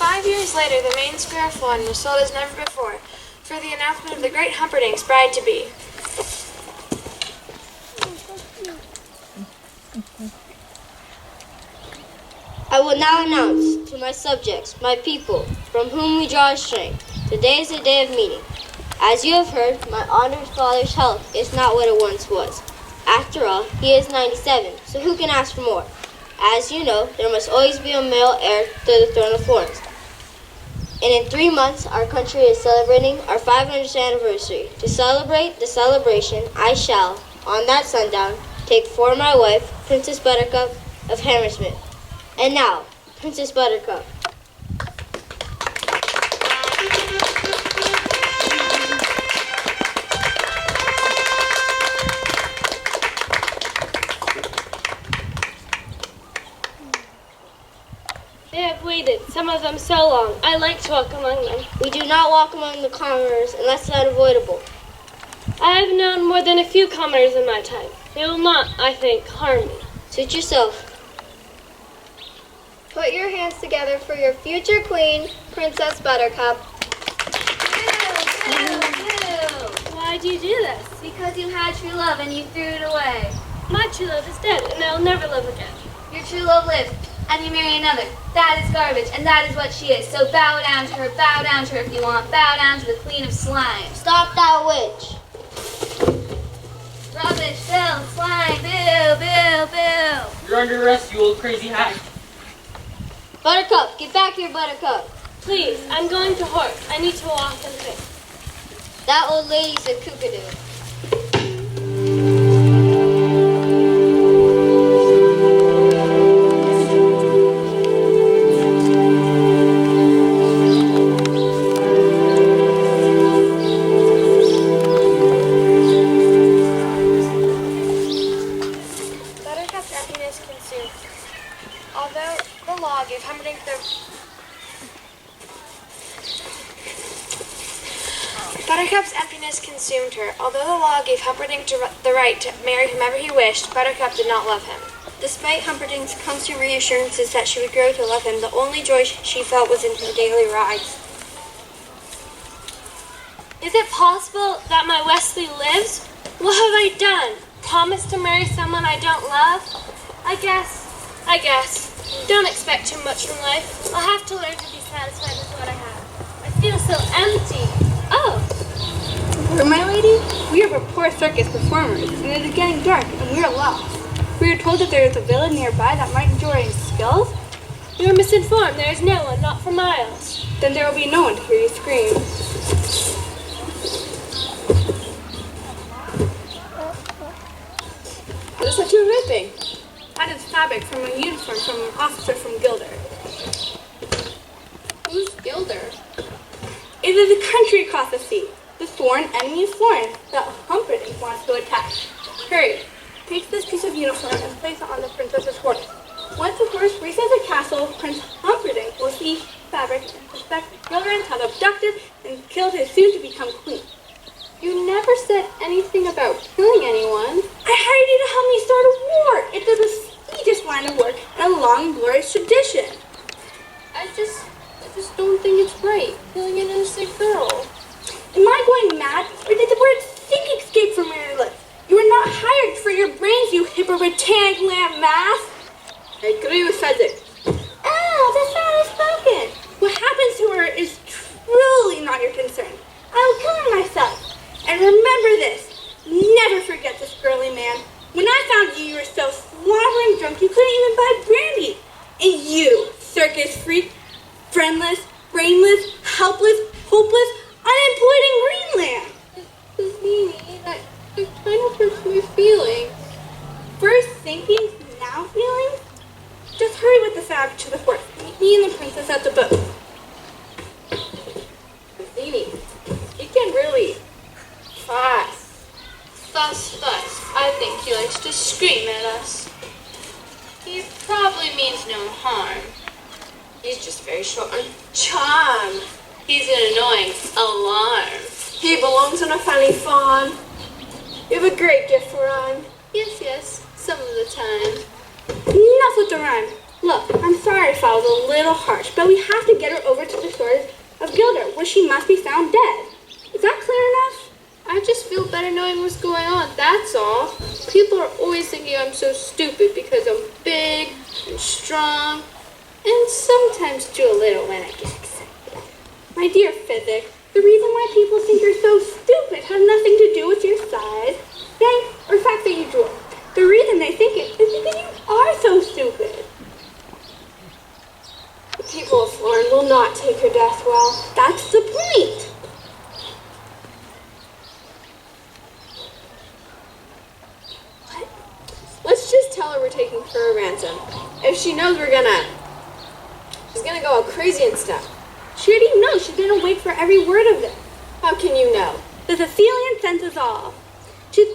5 years later, the main square fawn was sold as never before for the announcement of the great Humperdinck's bride-to-be. I will now announce to my subjects, my people, from whom we draw strength. Today is the day of meeting. As you have heard, my honored father's health is not what it once was. After all, he is 97, so who can ask for more? As you know, there must always be a male heir to the throne of Florence. And in 3 months, our country is celebrating our 500th anniversary. To celebrate the celebration, I shall, on that sundown, take for my wife, Princess Buttercup of Hammersmith. And now, Princess Buttercup. They have waited, some of them so long. I like to walk among them. We do not walk among the commoners unless unavoidable. I have known more than a few commoners in my time. They will not, I think, harm me. Suit yourself. Put your hands together for your future queen, Princess Buttercup. Why do you do this? Because you had true love and you threw it away. My true love is dead, and I will never love again. Your true love lives, and you marry another. That is garbage, and that is what she is. So bow down to her if you want. Bow down to the queen of slime. Stop that witch. Rubbish, Bill, slime, boo, boo, boo. You're under arrest, you old crazy hag. Buttercup, get back here, Buttercup. Please, I'm going to horse. I need to walk and think. That old lady's a kookadoo. Buttercup's emptiness consumed. Although the law gave Humperdinck Buttercup's emptiness consumed her. Although the law gave Humperdinck the right to marry whomever he wished, Buttercup did not love him. Despite Humperdinck's constant reassurances that she would grow to love him, the only joy she felt was in her daily rides. Is it possible that my Wesley lives? What have I done? Promised to marry someone I don't love? I guess. Don't expect too much from life. I'll have to learn to be satisfied with what I have. I feel so empty. Oh, My lady, we are but poor circus performers, and it is getting dark, and we are lost. We are told that there is a villa nearby that might enjoy our skills. you are misinformed. There is no one, not for miles. Then there will be no one to hear you scream. What is that you're ripping? That is fabric from a uniform from an officer from Gilder. Who's Gilder? It is a country across the sea. The foreign enemy of Florence that Humperdinck wants to attack. Hurry, take this piece of uniform and place it on the princess's horse. Once the horse reaches the castle, Prince Humperdinck will see fabric and suspect Gilder has abducted and killed his soon-to-become queen. You never said anything about killing anyone. I hired you to help me start a war. It is the sweetest line of work and a long, glorious tradition. I just don't think it's right, killing an innocent girl. Am I going mad, or did the word think escape from your lips? You were not hired for your brains, you hippopotamic lamb mass. I agree with Fezzik. Oh, that's not spoken. What happens to her is truly not your concern. I will kill her myself. And remember this, never forget this girly man. When I found you, you were so slobbering drunk you couldn't even buy brandy. And you, circus freak, friendless, brainless, helpless, hopeless, unemployed in Greenland. Nini, that kind of hurts my feelings. First thinking, now feelings? Just hurry with the fabric to the horse. Meet me and the princess at the boat. Nini, you can really fuss. Fuss. I think he likes to scream at us. He probably means no harm. He's just very short on charm. He's an annoying alarm. He belongs in a funny fawn. You have a great gift for rhyme. Yes, some of the time. Enough with the rhyme. Look, I'm sorry if I was a little harsh, but we have to get her over to the shores of Gilder, where she must be found dead. Is that clear enough? I just feel better knowing what's going on, that's all. People are always thinking I'm so stupid because I'm big and strong, and sometimes do a little when I get excited. My dear Physic, the reason why people think you're so stupid has nothing to do with your size, strength, or fact that you drool. The reason they think it is because you are so stupid. The people of Florin will not take her death well. That's the point. Let's just tell her we're taking for a ransom. If she knows she's gonna go all crazy and stuff. She already knows. She's been awake for every word of this. How can you know? The Cecilian senses all. She's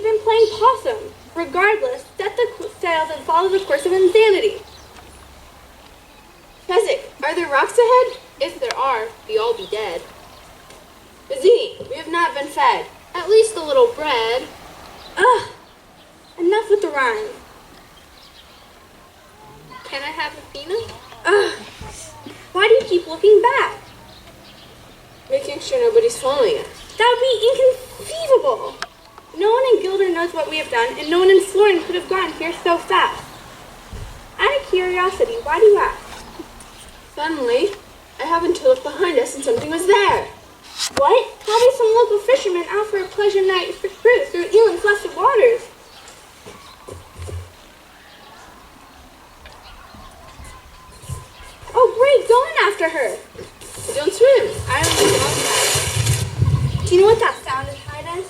been playing possum. Regardless, set the sails and follow the course of insanity. Fezzik, are there rocks ahead? If there are, we all be dead. Bazzini, we have not been fed. At least a little bread. Ugh! Enough with the rhyme. Can I have a peanut? Ugh! Why do you keep looking back? Making sure nobody's following us. That would be inconceivable. No one in Gilder knows what we have done, and no one in Florin could have gotten here so fast. Out of curiosity, why do you ask? Suddenly, I happened to look behind us and something was there. What? Probably some local fishermen out for a pleasure night cruise through Eland's blessed waters. Oh, great, going after her. I don't swim. I only walk back. Do you know what that sound is, Hyden?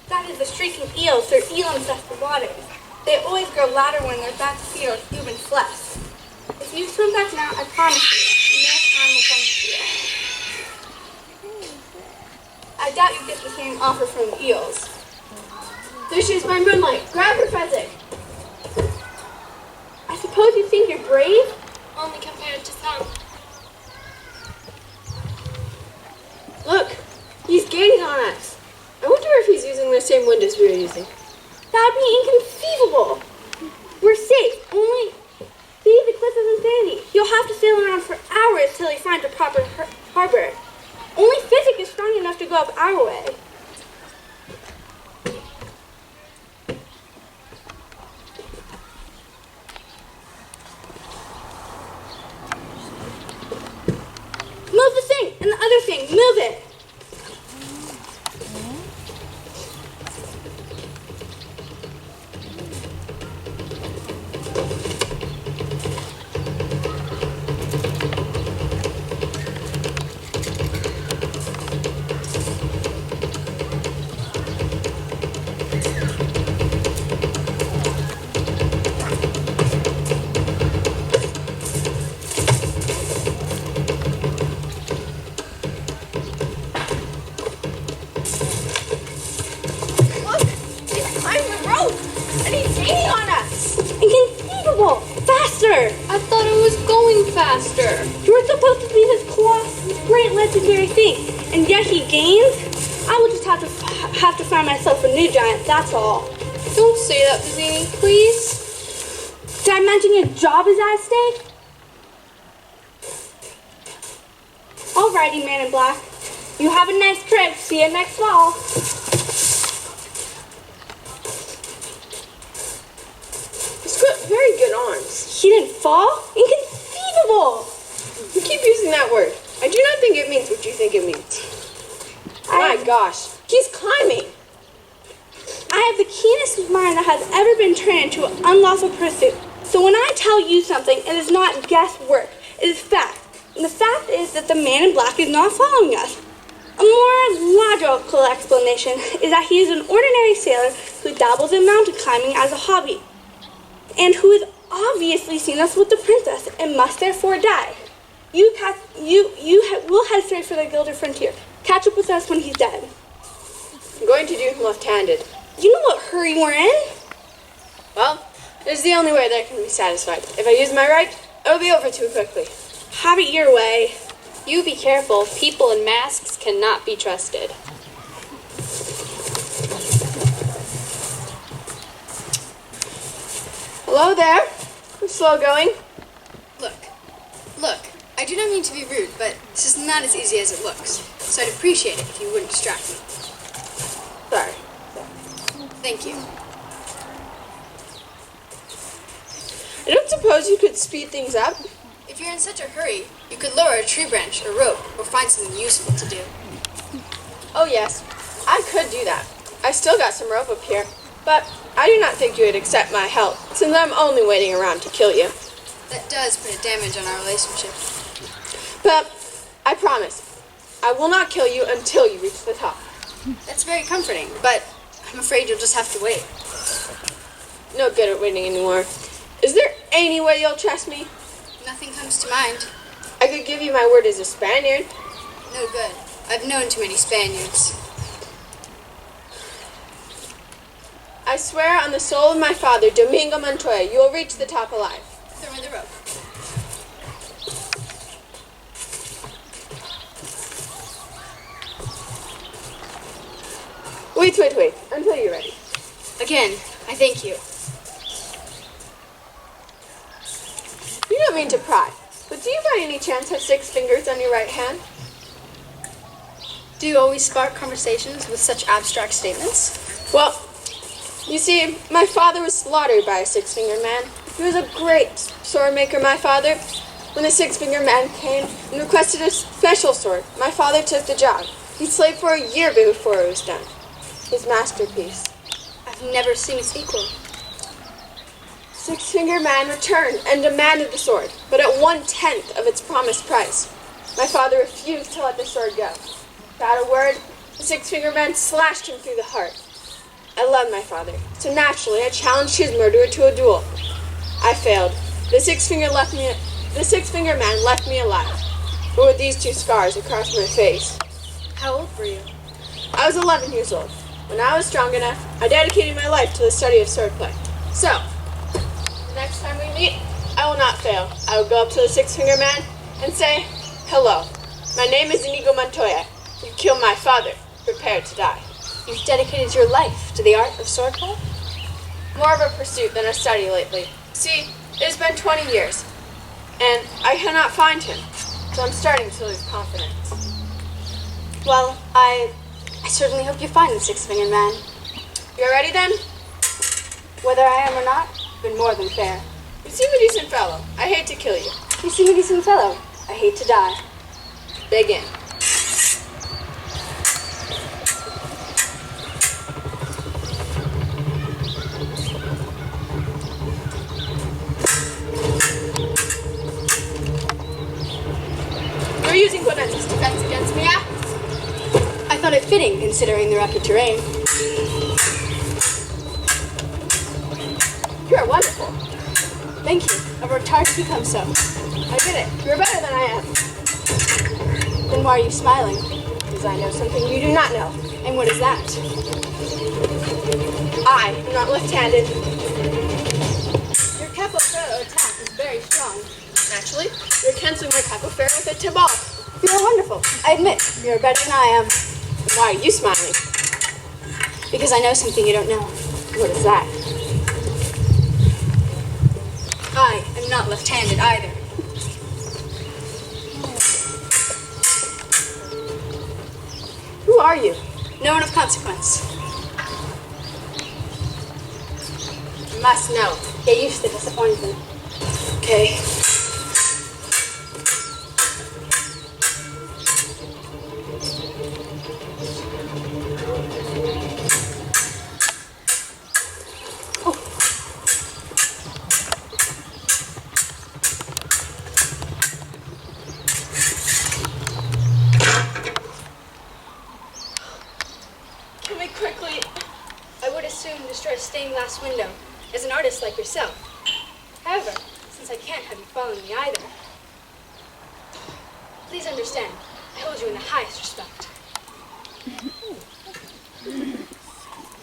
That is the shrieking eels through Eland's blessed waters. They always grow louder when their backs feel of human flesh. If you swim back now, I promise you, no harm will come to you. I doubt you get the same offer from the eels. There she is by moonlight. Grab her, Fezzik. I suppose you think you're brave? Only compared to some. Look, he's gaining on us. I wonder if he's using the same wind as we were using. That would be inconceivable. We're safe, only... See, the cliff is insanity. You'll have to sail around for hours till he finds a proper harbor. Only Physic is strong enough to go up our way. Move the thing and the other thing. Move it. Inconceivable! Faster! I thought it was going faster. You were supposed to be this colossal, great legendary thing, and yet he gains? I will just have to find myself a new giant, that's all. Don't say that, Bazzini, please. Did I imagine your job is at stake? Alrighty, Man in Black. You have a nice trip. See you next fall. He's got very good arms. He didn't fall? Inconceivable! You keep using that word. I do not think it means what you think it means. My gosh, he's climbing. I have the keenest mind that has ever been trained to an unlawful pursuit. So when I tell you something, it is not guesswork. It is fact. And the fact is that the Man in Black is not following us. A more logical explanation is that he is an ordinary sailor who dabbles in mountain climbing as a hobby, and who has obviously seen us with the princess and must therefore die. You will head straight for the Gilder frontier. Catch up with us when he's dead. I'm going to do him left-handed. You know what hurry we're in? Well, it's the only way that I can be satisfied. If I use my right, it'll be over too quickly. Have it your way. You be careful. People in masks cannot be trusted. Hello there. Slow going. Look, I do not mean to be rude, but this is not as easy as it looks, so I'd appreciate it if you wouldn't distract me. Sorry. Thank you. I don't suppose you could speed things up? If you're in such a hurry, you could lower a tree branch or rope or find something useful to do. Oh yes, I could do that. I still got some rope up here, but I do not think you would accept my help, since I'm only waiting around to kill you. That does put a damage on our relationship. But I promise, I will not kill you until you reach the top. That's very comforting, but I'm afraid you'll just have to wait. No good at waiting anymore. Is there any way you'll trust me? Nothing comes to mind. I could give you my word as a Spaniard. No good. I've known too many Spaniards. I swear on the soul of my father, Domingo Montoya, you will reach the top alive. Throw me the rope. Wait, until you're ready. Again, I thank you. You don't mean to pry, but do you by any chance have 6 fingers on your right hand? Do you always spark conversations with such abstract statements? Well, you see, my father was slaughtered by a 6-fingered man. He was a great sword maker, my father. When the 6-fingered man came and requested a special sword, my father took the job. He slaved for a year before it was done. His masterpiece. I've never seen its equal. 6-fingered man returned and demanded the sword, but at 1/10 of its promised price. My father refused to let the sword go. Without a word, the 6-fingered man slashed him through the heart. I loved my father, so naturally I challenged his murderer to a duel. I failed. The 6-fingered man left me alive, but with these 2 scars across my face. How old were you? I was 11 years old. When I was strong enough, I dedicated my life to the study of swordplay. So, the next time we meet, I will not fail. I will go up to the 6-fingered man and say, "Hello, my name is Inigo Montoya. You killed my father. Prepare to die." You've dedicated your life to the art of swordplay? More of a pursuit than a study lately. See, it has been 20 years, and I cannot find him, so I'm starting to lose confidence. Well, I certainly hope you find the 6-fingered man. You're ready then? Whether I am or not, been more than fair. You seem a decent fellow. I hate to kill you. You seem a decent fellow. I hate to die. Begin. You're using Clemence's defense against me, yeah? I thought it fitting, considering the rugged terrain. You're wonderful. Thank you. I've worked hard to become so. I did it. You're better than I am. Then why are you smiling? Because I know something you do not know. And what is that? I am not left-handed. Your capoeira attack is very strong. Naturally, you're canceling my capoeira with a tibal. You're wonderful. I admit, you're better than I am. Why are you smiling? Because I know something you don't know. What is that? I am not left-handed either. Who are you? No one of consequence. You must know. Get used to disappointment. Okay. Quickly, I would as soon destroy a stained glass window as an artist like yourself. However, since I can't have you following me either, please understand, I hold you in the highest respect.